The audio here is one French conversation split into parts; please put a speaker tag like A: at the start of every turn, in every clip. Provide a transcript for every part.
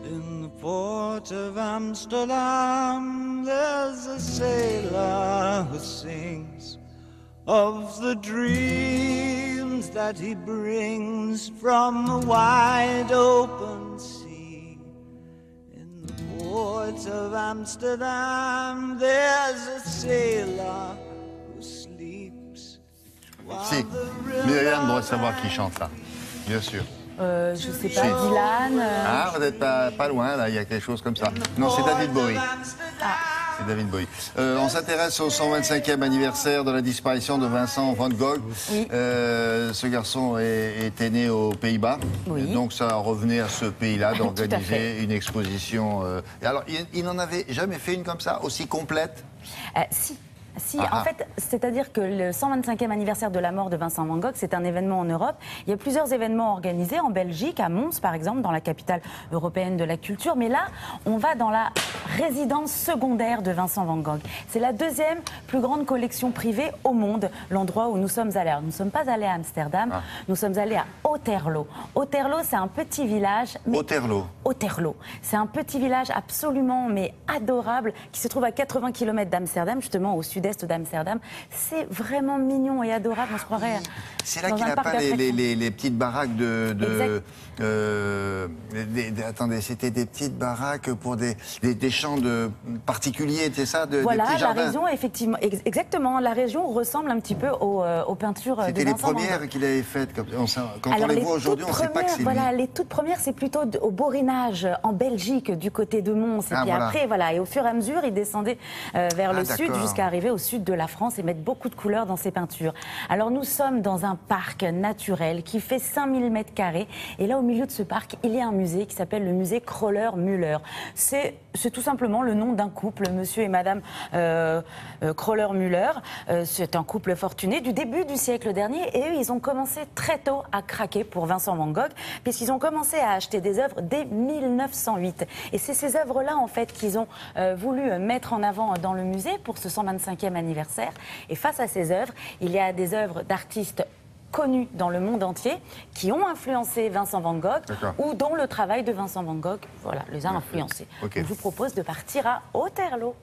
A: In the port of Amsterdam, there's a sailor who sings of the dreams that he brings from the wide open sea. In the port of Amsterdam, there's a sailor who sleeps.
B: Si, Myriam doit savoir qui chante là, bien sûr.
C: Je sais pas, Dylan.
B: Ah, vous n'êtes pas loin, là, il y a quelque chose comme ça. Non, c'est David Bowie. C'est David Bowie. On s'intéresse au 125e anniversaire de la disparition de Vincent van Gogh.
C: Oui.
B: Ce garçon était né aux Pays-Bas.
C: Oui.
B: Donc ça revenait à ce pays-là d'organiser une exposition. Alors, il n'en avait jamais fait une comme ça, aussi complète?
C: Si, en fait, c'est-à-dire que le 125e anniversaire de la mort de Vincent van Gogh, c'est un événement en Europe. Il y a plusieurs événements organisés en Belgique, à Mons par exemple, dans la capitale européenne de la culture. Mais là, on va dans la résidence secondaire de Vincent van Gogh. C'est la deuxième plus grande collection privée au monde, l'endroit où nous sommes allés. Alors, nous ne sommes pas allés à Amsterdam, nous sommes allés à Otterlo. Otterlo, c'est un petit village... Otterlo. C'est un petit village absolument adorable qui se trouve à 80 km d'Amsterdam, justement au sud-est d'Amsterdam. C'est vraiment mignon et adorable, on se croirait.
B: C'est là qu'il n'a pas les petites baraques attendez, c'était des petites baraques pour des champs particuliers, c'est ça,
C: voilà,
B: des petits jardins.
C: La région, effectivement, exactement. La région ressemble un petit peu aux peintures de Vincent van Gogh.
B: C'était les premières qu'il avait faites. Quand on les voit aujourd'hui, on ne sait pas que c'est lui.
C: Voilà, les toutes premières, c'est plutôt au Borinage, en Belgique, du côté de Mons. Et puis après, voilà, et au fur et à mesure, il descendait vers le sud jusqu'à arriver au sud de la France et mettre beaucoup de couleurs dans ses peintures. Alors nous sommes dans un parc naturel qui fait 5000 m². Et là, au milieu de ce parc, il y a un musée qui s'appelle le musée Kröller-Müller. C'est tout simplement le nom d'un couple, monsieur et madame Kröller-Müller. C'est un couple fortuné du début du siècle dernier. Et eux, ils ont commencé très tôt à craquer pour Vincent van Gogh, puisqu'ils ont commencé à acheter des œuvres dès 1908. Et c'est ces œuvres-là, en fait, qu'ils ont voulu mettre en avant dans le musée pour ce 125e anniversaire. Et face à ces œuvres, il y a des œuvres d'artistes connus dans le monde entier qui ont influencé Vincent van Gogh ou dont le travail de Vincent van Gogh les a influencés. Je vous propose de partir à Otterlo.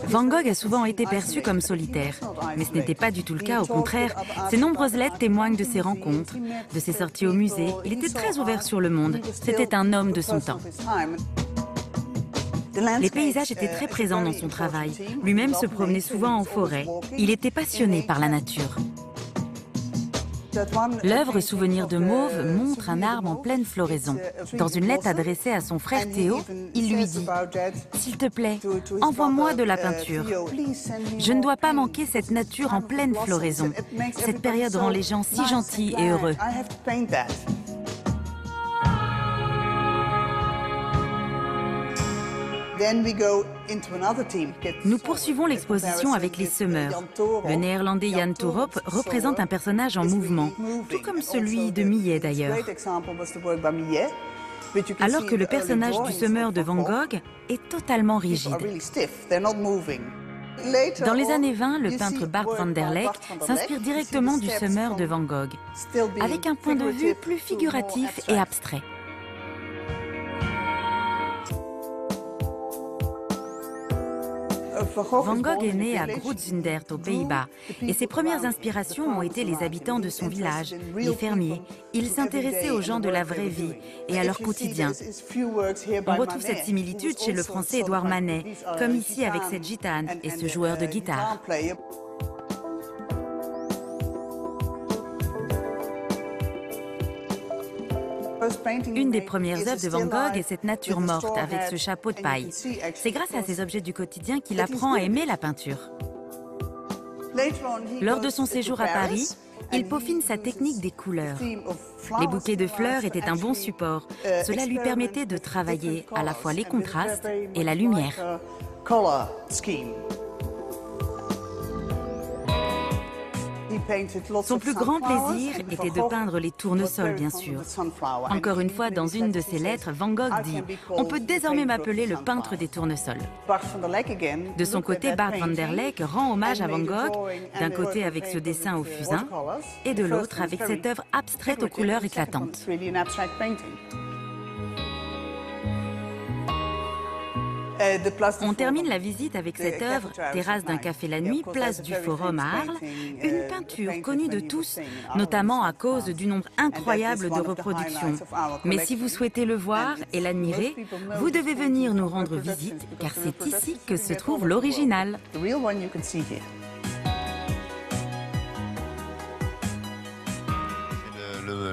D: Van Gogh a souvent été perçu comme solitaire, mais ce n'était pas du tout le cas, au contraire. Ses nombreuses lettres témoignent de ses rencontres, de ses sorties au musée. Il était très ouvert sur le monde, c'était un homme de son temps. Les paysages étaient très présents dans son travail. Lui-même se promenait souvent en forêt. Il était passionné par la nature. L'œuvre Souvenir de Mauve montre un arbre en pleine floraison. Dans une lettre adressée à son frère Théo, il lui dit « S'il te plaît, envoie-moi de la peinture. Je ne dois pas manquer cette nature en pleine floraison. Cette période rend les gens si gentils et heureux. » Nous poursuivons l'exposition avec les semeurs. Le néerlandais Jan Toorop représente un personnage en mouvement, tout comme celui de Millet d'ailleurs. Alors que le personnage du semeur de Van Gogh est totalement rigide. Dans les années 20, le peintre Bart van der Leck s'inspire directement du semeur de Van Gogh, avec un point de vue plus figuratif et abstrait. Van Gogh est né à Grootzundert aux Pays-Bas et ses premières inspirations ont été les habitants de son village, les fermiers. Il s'intéressait aux gens de la vraie vie et à leur quotidien. On retrouve cette similitude chez le français Édouard Manet, comme ici avec cette gitane et ce joueur de guitare. Une des premières œuvres de Van Gogh est cette nature morte avec ce chapeau de paille. C'est grâce à ces objets du quotidien qu'il apprend à aimer la peinture. Lors de son séjour à Paris, il peaufine sa technique des couleurs. Les bouquets de fleurs étaient un bon support. Cela lui permettait de travailler à la fois les contrastes et la lumière. Son plus grand plaisir était de peindre les tournesols, bien sûr. Encore une fois, dans une de ses lettres, Van Gogh dit « On peut désormais m'appeler le peintre des tournesols ». De son côté, Bart van der Leck rend hommage à Van Gogh, d'un côté avec ce dessin au fusain, et de l'autre avec cette œuvre abstraite aux couleurs éclatantes. On termine la visite avec cette œuvre, Terrasse d'un café la nuit, place du Forum à Arles, une peinture connue de tous, notamment à cause du nombre incroyable de reproductions. Mais si vous souhaitez le voir et l'admirer, vous devez venir nous rendre visite, car c'est ici que se trouve l'original.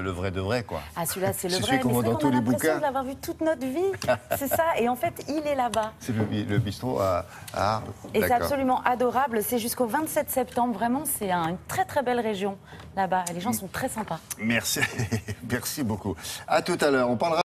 B: Le vrai de vrai, quoi.
C: Ah, celui-là, c'est le vrai.
B: Celui qu'on voit dans tous les bouquins.
C: On a l'impression de l'avoir vu toute notre vie. C'est ça. Et en fait, il est là-bas.
B: C'est le bistrot à Arles.
C: Et c'est absolument adorable. C'est jusqu'au 27 septembre. Vraiment, c'est une très, très belle région là-bas. Les gens sont très sympas.
B: Merci. Merci beaucoup. À tout à l'heure. On parlera